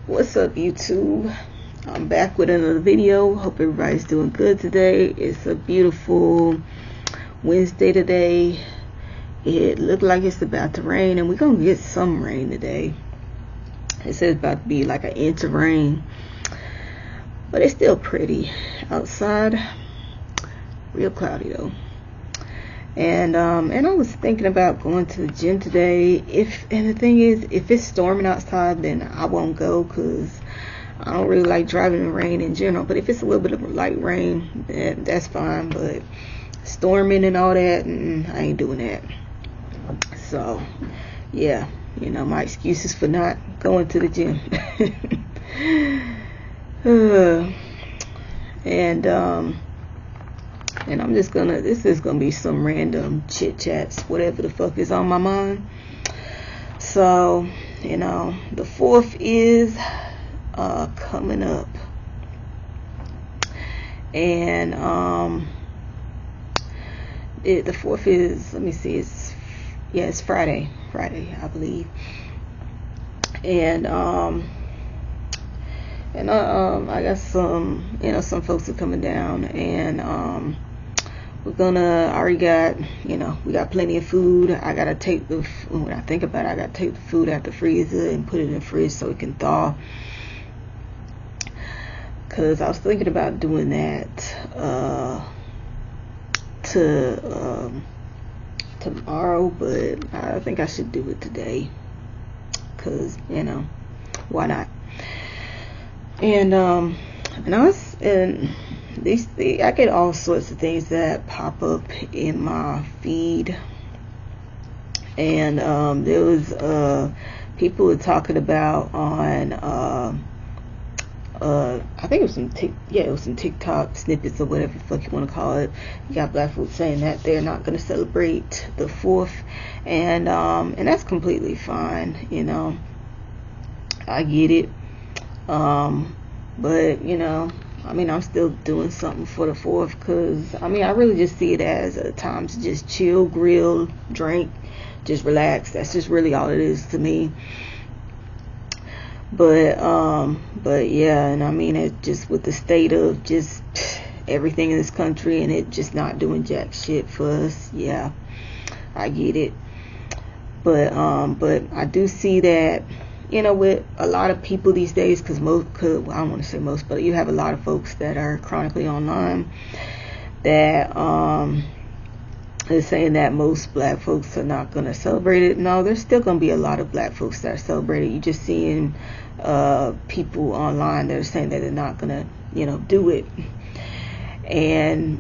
What's up, YouTube? I'm back with another video. Hope everybody's doing good today. It's a beautiful Wednesday today. It looked like it's about to rain, and we're gonna get some rain today. It says it's about to be like an inch of rain, but it's still pretty outside. Real cloudy though. And I was thinking about going to the gym today. And the thing is, if it's storming outside, then I won't go, because I don't really like driving in rain in general. But if it's a little bit of light rain, then that's fine. But storming and all that, I ain't doing that. So yeah, my excuses for not going to the gym. And I'm just this is gonna be some random chit chats, whatever the fuck is on my mind. So, the 4th is coming up. And the 4th is, let me see, it's Friday, I believe. And I got some, some folks are coming down, and we got plenty of food. I gotta take when I think about it, I gotta take the food out the freezer and put it in the fridge so it can thaw. Cause I was thinking about doing that tomorrow, but I think I should do it today. Cause why not? And I get all sorts of things that pop up in my feed, and there was people were talking about on I think it was some TikTok snippets or whatever the fuck you want to call it. You got black folks saying that they're not going to celebrate the 4th, and that's completely fine. I get it. But I'm still doing something for the 4th, because I really just see it as a time to just chill, grill, drink, just relax. That's just really all it is to me. But yeah, and it just with the state of just everything in this country, and it just not doing jack shit for us. Yeah, I get it. But I do see that, with a lot of people these days, because I don't want to say most, but you have a lot of folks that are chronically online that is saying that most black folks are not going to celebrate it. No, there's still going to be a lot of black folks that are celebrating. You're just seeing people online that are saying that they're not going to, do it. And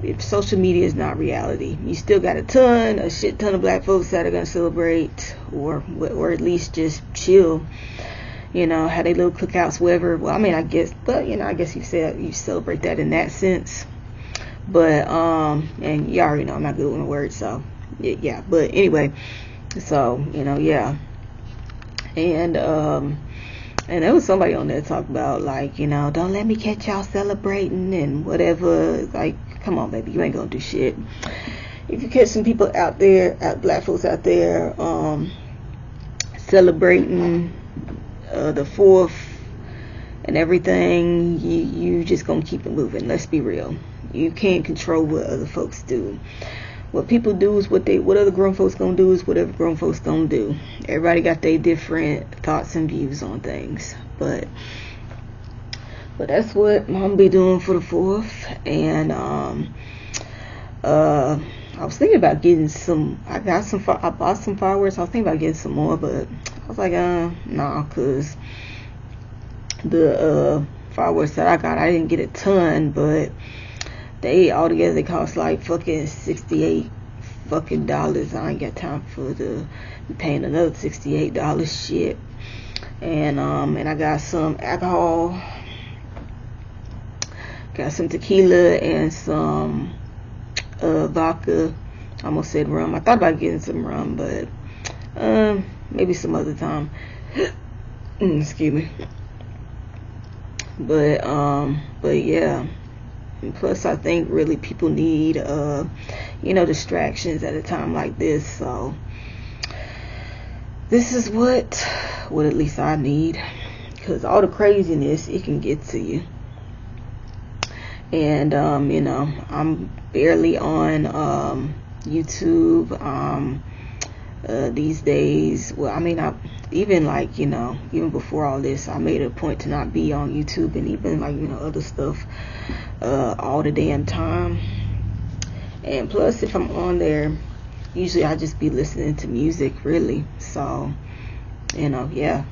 if social media is not reality, you still got a shit ton of black folks that are gonna celebrate, or at least just chill, have their little cookouts, whatever. Well, I guess you said you celebrate that in that sense. But and you already know I'm not good with my words, so yeah. But anyway, so yeah. And there was somebody on there talk about, like, don't let me catch y'all celebrating and whatever. Like, come on, baby, you ain't gonna do shit. If you catch some people out there, black folks out there, celebrating the 4th and everything, you just gonna keep it moving. Let's be real. You can't control what other folks do. What people do is what other grown folks gonna do is whatever grown folks gonna do. Everybody got their different thoughts and views on things, but that's what Mom be doing for the 4th. And I was thinking about getting some. I bought some fireworks. I was thinking about getting some more, but I was like, nah, cause the fireworks that I got, I didn't get a ton, but they altogether cost like fucking $68 fucking dollars. I ain't got time for paying another $68 shit. And I got some alcohol, got some tequila and some vodka. I almost said rum. I thought about getting some rum, but maybe some other time. Excuse me. But yeah. And plus, I think really people need distractions at a time like this. So this is what at least I need, because all the craziness, it can get to you. And you know, I'm barely on YouTube these days. Well, I mean, even like, you know, even before all this, I made a point to not be on YouTube and even like, you know, other stuff all the damn time. And plus, if I'm on there, usually I just be listening to music, really. So, you know, yeah.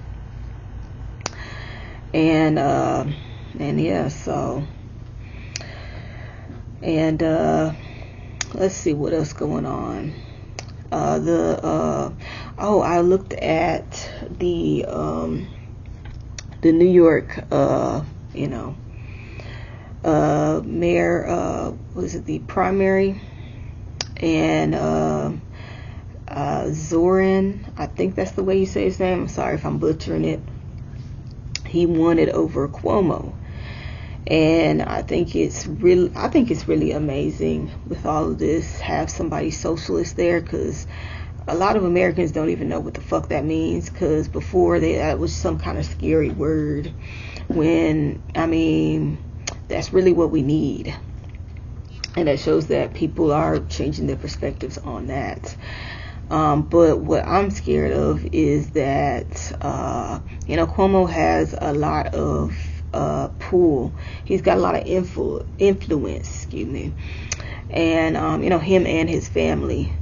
And yeah, so, and let's see what else going on. I looked at the New York you know, mayor, was it the primary? And Zohran, I think that's the way you say his name. I'm sorry if I'm butchering it. He won it over Cuomo. And I think it's really amazing with all of this, have somebody socialist there, because a lot of Americans don't even know what the fuck that means, because before that was some kind of scary word, when, I mean, that's really what we need. And that shows that people are changing their perspectives on that. But what I'm scared of is that, you know, Cuomo has a lot of pull. He's got a lot of influence, excuse me. And, you know, him and his family.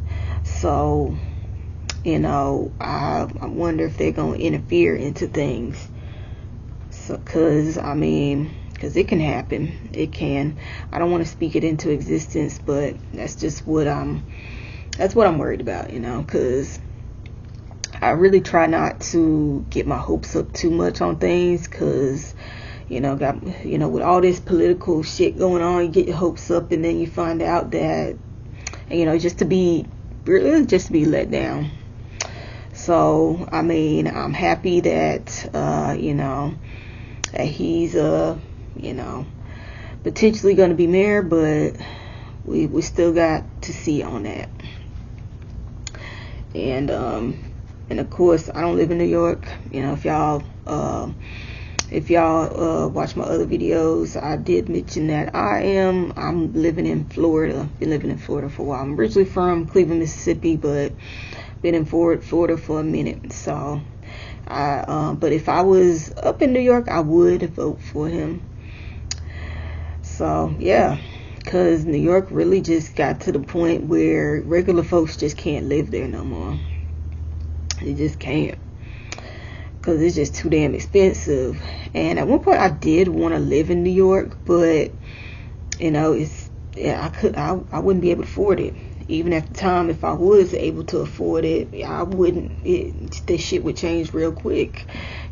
So, you know, I wonder if they're going to interfere into things. So, because it can happen. It can. I don't want to speak it into existence, but that's just what I'm worried about, you know, because I really try not to get my hopes up too much on things, because, you know, with all this political shit going on, you get your hopes up and then you find out that, you know, just to be let down. So, I mean, I'm happy that, you know, that he's, you know, potentially going to be mayor, but we still got to see on that. And of course, I don't live in New York. You know, if y'all watch my other videos, I did mention that I'm living in Florida. Been living in Florida for a while. I'm originally from Cleveland, Mississippi, but been in Florida for a minute. So, but if I was up in New York, I would vote for him. So, yeah, because New York really just got to the point where regular folks just can't live there no more. They just can't, because it's just too damn expensive. And at one point, I did want to live in New York, but, you know, I wouldn't be able to afford it. Even at the time, if I was able to afford it, I wouldn't. This shit would change real quick,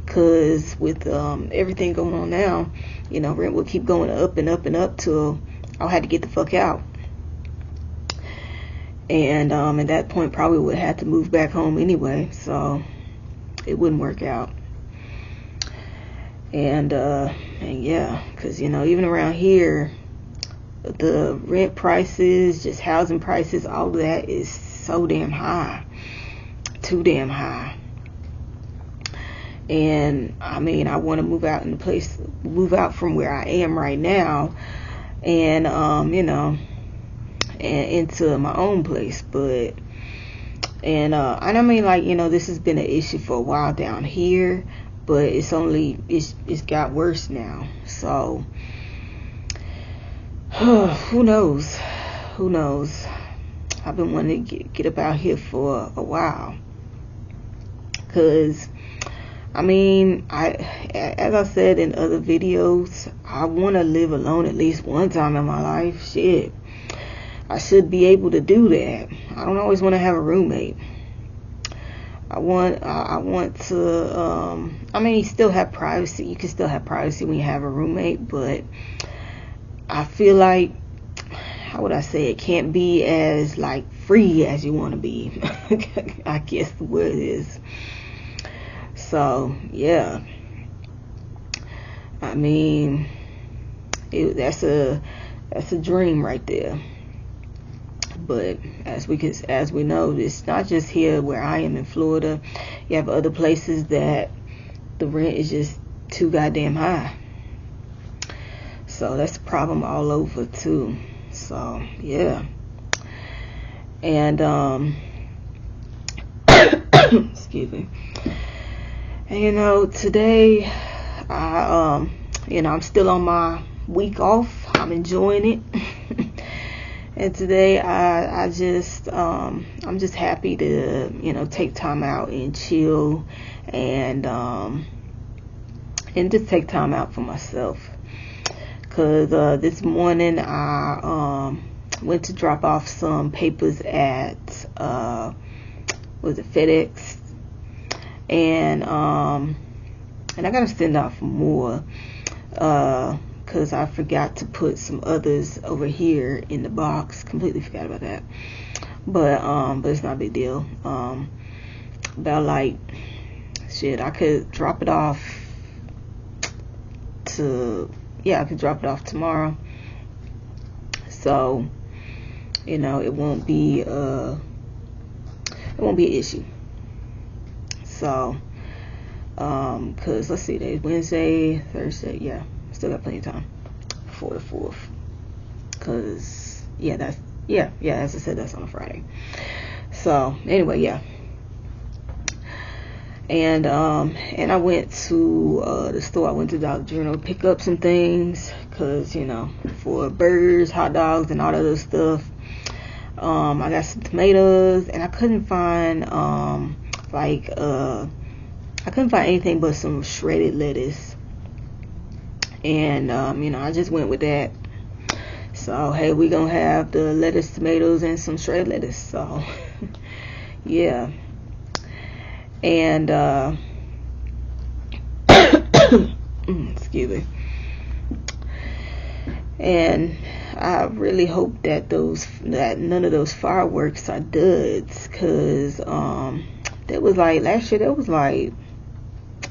because with everything going on now, you know, rent will keep going up and up and up till I'll have to get the fuck out. And at that point, probably would have to move back home anyway, so it wouldn't work out. And yeah, because, you know, even around here, the rent prices, just housing prices, all of that is so damn high, too damn high. And I mean, I want to move out from where I am right now, and you know, and into my own place. But and I mean, like, you know, this has been an issue for a while down here, but it's got worse now. So who knows? I've been wanting to get up out here for a while, because I mean, as I said in other videos, I want to live alone at least one time in my life. Shit, I should be able to do that. I don't always want to have a roommate. I want to, I mean, you still have privacy. You can still have privacy when you have a roommate, but I feel like, how would I say, it can't be as, like, free as you want to be. I guess the word is. So, yeah. I mean, that's a dream right there. But as we know, it's not just here where I am in Florida. You have other places that the rent is just too goddamn high. So that's a problem all over too. So yeah. And excuse me. And today I'm still on my week off. I'm enjoying it. And today I'm just happy to take time out and chill and just take time out for myself. Cause this morning I went to drop off some papers at FedEx, and I gotta send off more because I forgot to put some others over here in the box. Completely forgot about that, but it's not a big deal. About like shit, I could drop it off tomorrow. So it won't be an issue. So cause let's see, today's Wednesday, Thursday, yeah, still got plenty of time before the 4th. Cause as I said, that's on a Friday. So anyway, yeah. And I went to the store. I went to Dollar General to pick up some things, cause for burgers, hot dogs, and all that other stuff. I got some tomatoes, and I couldn't find anything but some shredded lettuce. And I just went with that. So hey, we gonna have the lettuce, tomatoes, and some shredded lettuce. So yeah. And excuse me. And I really hope that none of those fireworks are duds, cause that was like last year. That was like,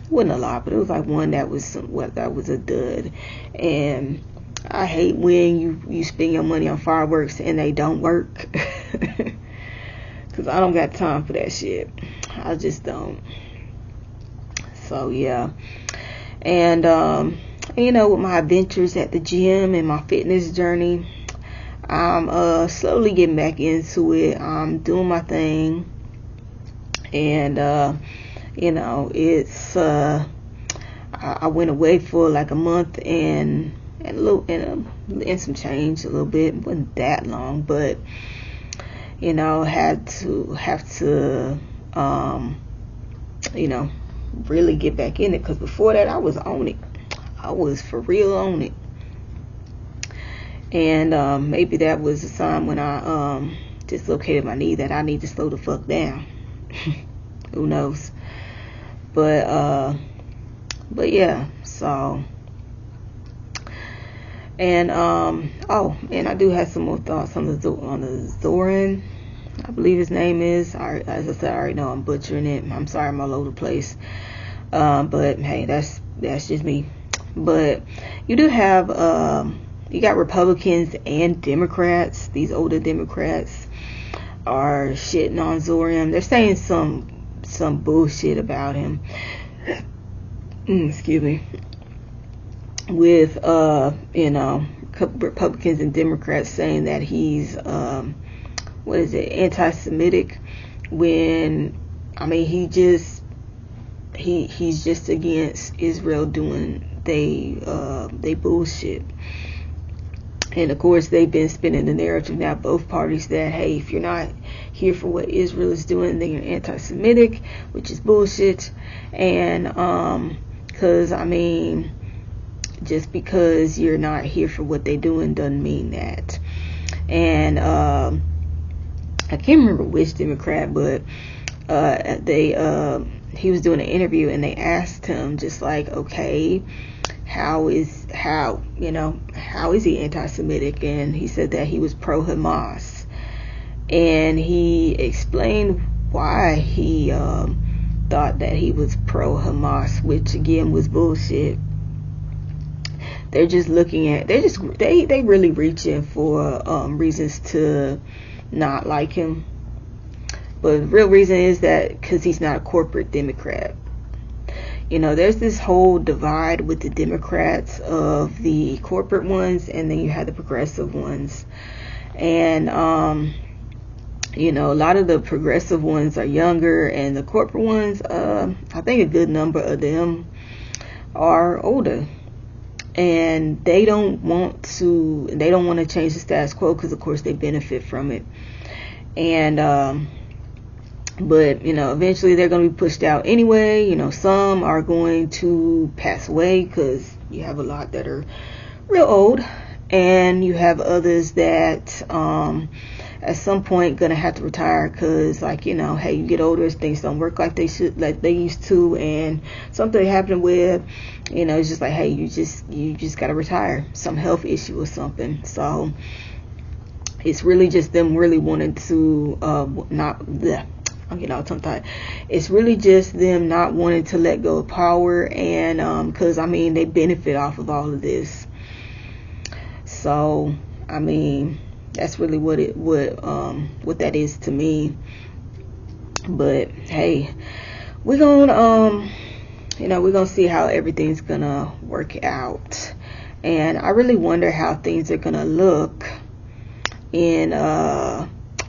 wasn't a lot, but it was like one that was a dud. And I hate when you spend your money on fireworks and they don't work. Cause I don't got time for that shit. I just don't. So yeah. And with my adventures at the gym and my fitness journey, I'm slowly getting back into it. I'm doing my thing. And it's I went away for like a month and some change, a little bit. It wasn't that long, but have to really get back in it, because before that I was on it. I was for real on it. And maybe that was a sign when I dislocated my knee that I need to slow the fuck down. Who knows? But yeah, so and and I do have some more thoughts on the Zohran, I believe his name is. As I said, I already know I'm butchering it. I'm sorry, I'm all over the place. But hey, that's just me. But you do have you got Republicans and Democrats. These older Democrats are shitting on Zohran. They're saying some bullshit about him. Excuse me. With Republicans and Democrats saying that he's anti-Semitic, when he's just against Israel doing they bullshit. And of course they've been spinning the narrative now, both parties, that hey, if you're not here for what Israel is doing, then you're anti-Semitic, which is bullshit. And because just because you're not here for what they're doing doesn't mean that. And I can't remember which Democrat, but he was doing an interview and they asked him just like, okay, how is he anti-Semitic? And he said that he was pro-Hamas, and he explained why he thought that he was pro-Hamas, which again was bullshit. They're just looking at, they really reaching for reasons to not like him. But the real reason is that because he's not a corporate Democrat. you know, there's this whole divide with the Democrats of the corporate ones, and then you have the progressive ones. And you know, a lot of the progressive ones are younger, and the corporate ones, I think a good number of them are older, and they don't want to change the status quo, because of course they benefit from it. And but you know, eventually they're going to be pushed out anyway. You know, some are going to pass away, because you have a lot that are real old, and you have others that at some point gonna have to retire, because, like, you know, hey, you get older, things don't work like they used to, and something happened with, you know, it's just like, hey, you just gotta retire, some health issue or something. So it's really just them really wanting to I'm getting all tongue-tied. It's really just them not wanting to let go of power, and because I mean, they benefit off of all of this. So I mean, that's really what that is to me. But hey, we're gonna you know, we're gonna see how everything's gonna work out, and I really wonder how things are gonna look in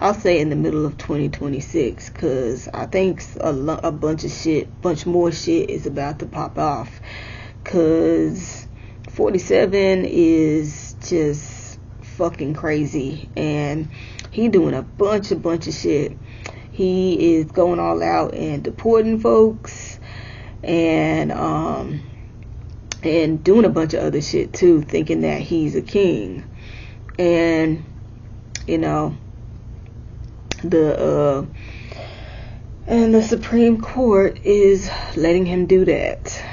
I'll say in the middle of 2026, because I think a bunch more shit is about to pop off, because 47 is just fucking crazy, and he doing a bunch of shit. He is going all out and deporting folks, and doing a bunch of other shit too, thinking that he's a king. And you know, the Supreme Court is letting him do that,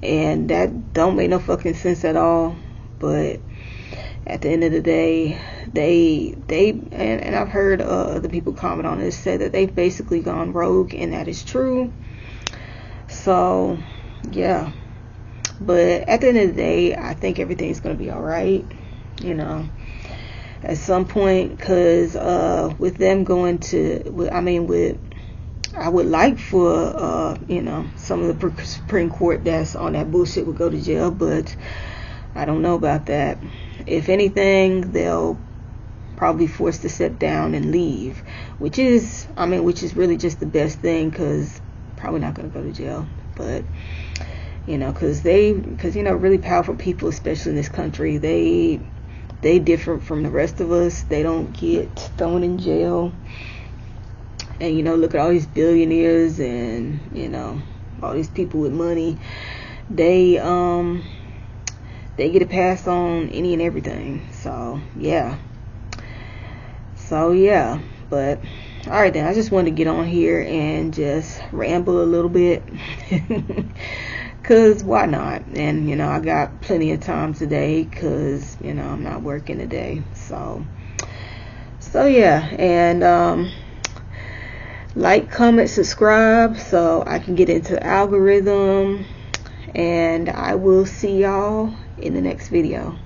and that don't make no fucking sense at all. But at the end of the day, and I've heard other people comment on this, say that they've basically gone rogue, and that is true. So yeah, but at the end of the day, I think everything's gonna be all right, you know, at some point, because with them going to, I would like for you know, some of the Supreme Court that's on that bullshit would go to jail, but I don't know about that. If anything, they'll probably forced to step down and leave, which is really just the best thing, because probably not going to go to jail. But you know, because you know, really powerful people, especially in this country, they differ from the rest of us. They don't get thrown in jail. And you know, look at all these billionaires, and you know, all these people with money. They get a pass on any and everything. So yeah. But alright then, I just wanted to get on here and just ramble a little bit. Cause why not? And you know, I got plenty of time today, cause you know, I'm not working today. So yeah. And like, comment, subscribe, so I can get into the algorithm. And I will see y'all in the next video.